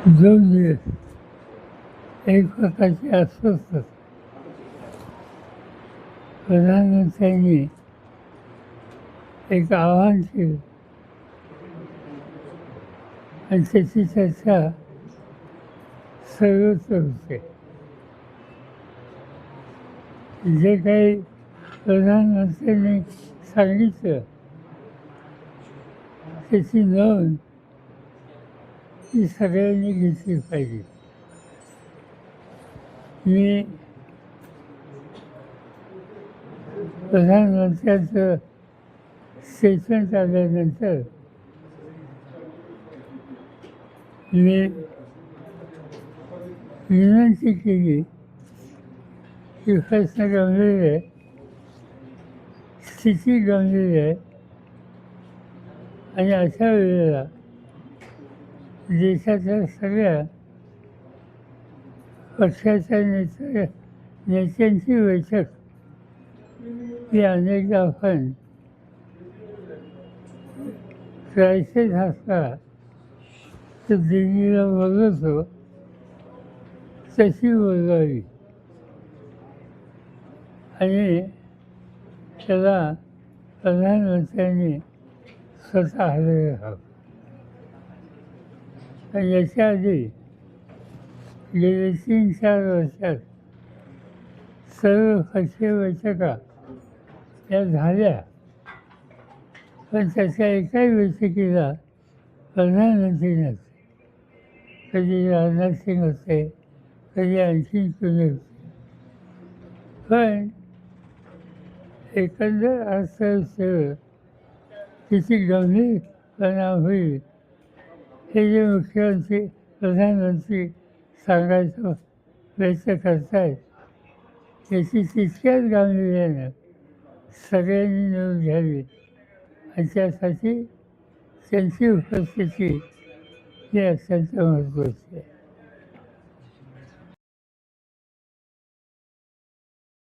2 दिवस एक प्रकारची अस्वस्थता. प्रधानमंत्र्यांनी एक आव्हान केलं आणि त्याची चर्चा सर्वत्र होते. जे काही प्रधानमंत्र्यांनी सांगितलं त्याची नोंद ही सगळ्यांनी घेतली पाहिजे. मी प्रधानमंत्र्यांचं स्टेटमेंट आल्यानंतर मी विनंती केली की प्रश्न गंभीर आहे, स्थिती गंभीर आहे आणि अशा वेळेला देशाच्या सगळ्या पक्षाच्या नेत्यांची बैठक ही अनेकदा आपण क्रायसिस असला तर दिल्लीला बोलवतो तशी बोलवावी आणि त्याला प्रधानमंत्र्यांनी स्वतः हजर राहावं. आणि याच्या आधी गेले 3-4 वर्षात सर्व पक्षीय बैठका या झाल्या, पण त्याच्या एकाही बैठकीला प्रधानमंत्री नसते. कधी राजनाथ सिंग होते, कधी आणखीन कोणी होते. पण एकंदर अर्थव्यवस्थेवर किती गंभीर परिणाम होईल हे जे मुख्यमंत्री प्रधानमंत्री सांगायचा प्रयत्न करतायत याची तितक्याच गांभीर्यानं सगळ्यांनी नोंद घ्यावी आणि त्यासाठी त्यांची उपस्थिती ही अत्यंत महत्त्वाची आहे.